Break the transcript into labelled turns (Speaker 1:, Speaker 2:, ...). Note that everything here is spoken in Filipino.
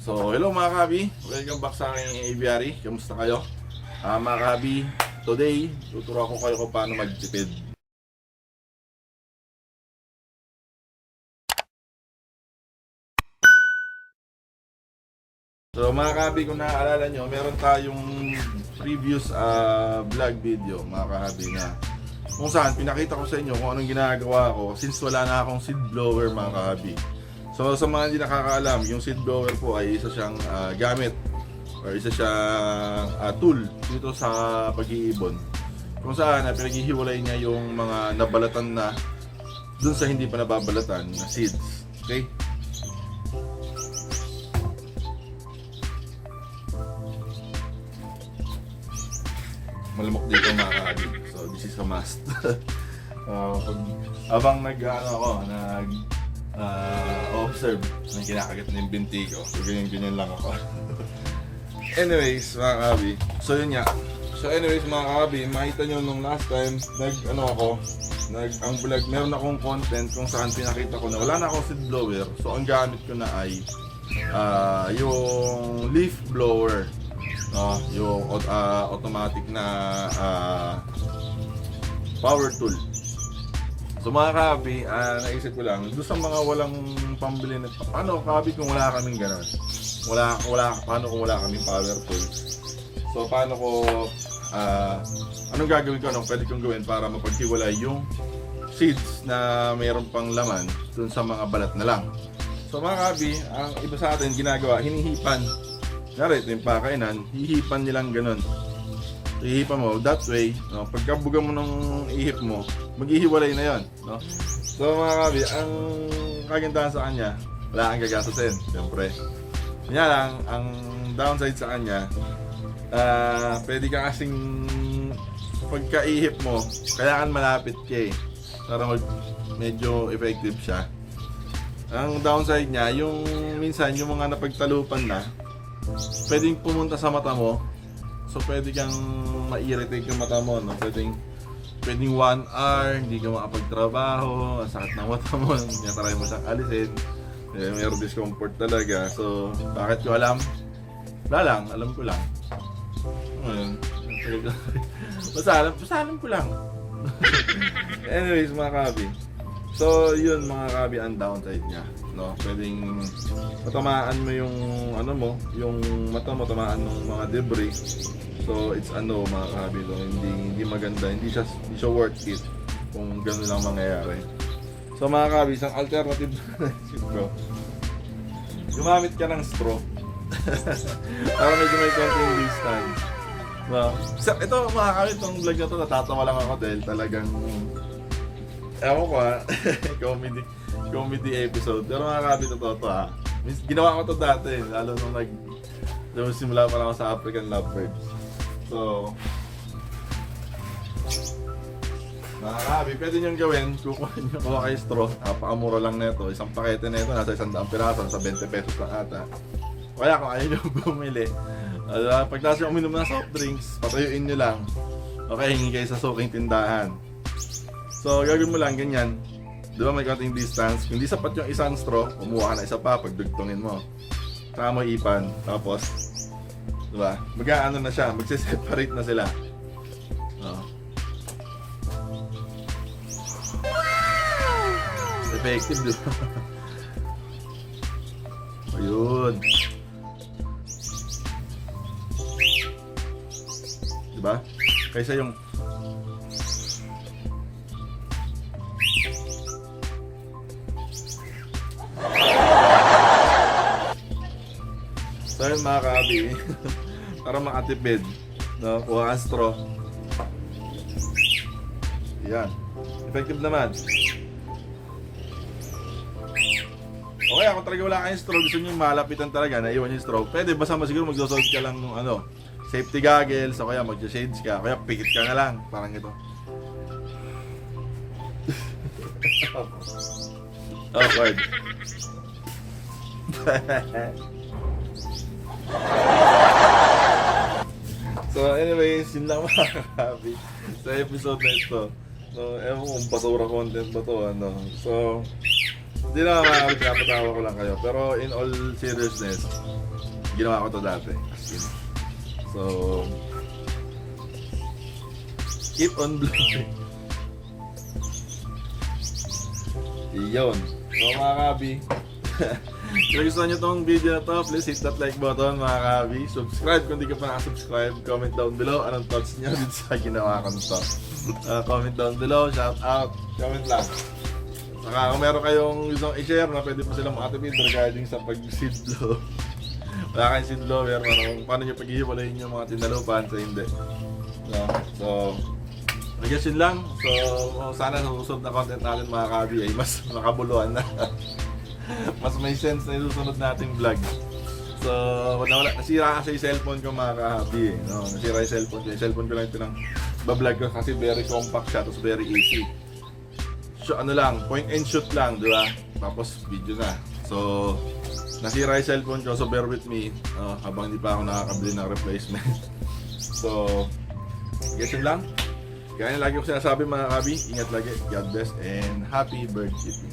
Speaker 1: So, hello mga kabi. Welcome back sa aking aviary. Kamusta kayo? Mga kabi, today, tuturo ako kayo kung paano magtipid. So mga kabi, kung naaalala nyo, meron tayong previous vlog video mga kabi na kung saan pinakita ko sa inyo kung anong ginagawa ko since wala na akong seed blower mga kabi. So sa mga hindi nakakaalam, yung seed blower po ay isa siyang gamit or isa siyang tool dito sa pag-iibon. Kung saan pinaghihiwalay niya yung mga nabalatan na dun sa hindi pa nababalatan na seeds. Okay? Malamok dito mga kaagib. So this is a must. Abang observe ng kinakagat ng binti ko. So ganyan lang ako. Anyways mga kabi. So yun nga. So anyways mga kabi, makita nyo nung last time ang vlog, meron akong content kung saan pinakita ko na wala na akong seed blower. So ang gamit ko na ay yung leaf blower. Yung automatic na power tool. So mga kabi, naisip ko lang, doon sa mga walang pambili na, paano kabi kung wala kaming gano'n? Paano kung wala kaming power tool? So paano ko, anong gagawin ko, anong pwede kong gawin para mapaghiwalay yung seeds na mayroon pang laman doon sa mga balat na lang. So mga kabi, ang iba sa atin ginagawa, hinihipan. Ito yung pakainan, hihipan nilang ganun. Hihipan mo, that way, no, pagkabuga mo ng ihip mo, maghihiwalay na yon, no? So mga kabi, ang kagandahan sa kanya, wala kang gagastusin, siyempre. Kanya lang, ang downside sa kanya, pwede ka kasing pagkaihip mo, kailangan malapit ka para medyo effective siya. Ang downside niya, yung minsan yung mga napagtalupan na, pwedeng pumunta sa mata mo. So pwede kang ma-irritate yung mata mo, no? Pwedeng 1 hour, hindi ka makapagtrabaho, ang sakit ng mata mo, try mo siyang alisin. Mayroong discomfort talaga. So, bakit ko alam? Wala lang, alam ko lang. Basta alam ko lang. Anyways, mga kabi. So, yun mga kabi, ang downside niya. No, pwedeng matamaan mo yung yung mata mo, tamaan ng mga debris. So it's mga kabi, so, hindi maganda, hindi siya worth it kung gano'n lang mangyayari. So mga kabi, isang alternative bro, gumamit ka ng straw para medyo may konting distance. Well, ito mga kabi, itong vlog na to, natatawa lang ako dahil talagang ewan ko comedy episode. Pero mga kabi, totoo to ha. Ginawa ko to dati, lalo nung simula pa lang ako sa African Lovebirds. So, mga kabi, pwede nyo gawin, kukuha kayo straw. Napakamura lang nito. Isang pakete nito, nasa 100 piraso, nasa 20 pesos lang ata. Kaya kung ayaw nyo bumili, pagtas yung uminom ng soft drinks, patayuin nyo lang. Okay, hingi kayo sa suking tindahan. So, gagawin mo lang ganyan. Diba may konting distance? Kung di sapat yung isang straw, kumuha ka na isa pa, pagdugtungin mo. Saka mo ipan, tapos, diba? Mag-aano na siya, magsiseparate na sila. Effective, diba? Ayun. Diba? Kaysa yung so yun mga kabi, para makatipid, no? Kuha ang straw. Yan. Effective naman. Okay, ako talaga wala kayong straw, gusto nyo yung malapitan talaga, naiwan yung straw. Pwede, basta siguro magsusod ka lang ng safety goggles, o kaya mag-shades ka, kaya pikit ka na lang, parang ito. Awkward. So anyways, yun lang mga kabi sa episode na ito. So, ewan ko kung basura content ba to, So, hindi na mga kapatawa ko lang kayo. Pero in all seriousness, Ginawa ko to dati. As in. So, keep on blowing. Iyon. So mga kabi, kung gusto nyo tong video na to, please hit that like button mga kabi. Subscribe kung di ka pa nakasubscribe. Comment down below anong thoughts nyo dito sa ginawa ko nito. Comment down below, shout out, comment lang. Saka kung meron kayong gustong i-share na pwede pa silang makatipid regarding sa pag-seedlaw. Wala kayong seedlaw, pero paano nyo pag-ihiwalayin yung mga tinalupan sa hindi. No? So, I guess yun lang. So, sana sa susunod na content natin mga kabi ay mas makabuluhan na. Mas may sense na susunod nating vlog. So, nasira kasi yung cellphone ko mga kabi. No? Nasira yung cellphone ko. Yung cellphone ko lang ito ng bablog ko kasi very compact siya, tapos very easy. So, ano lang, point and shoot lang, di ba? Tapos video na. So, nasira yung cellphone ko, so bear with me habang hindi pa ako nakakabili ng replacement. So, I guess yun lang. Kaya lagi ko sinasabi mga kabi, ingat lagi, God bless, and happy bird keeping.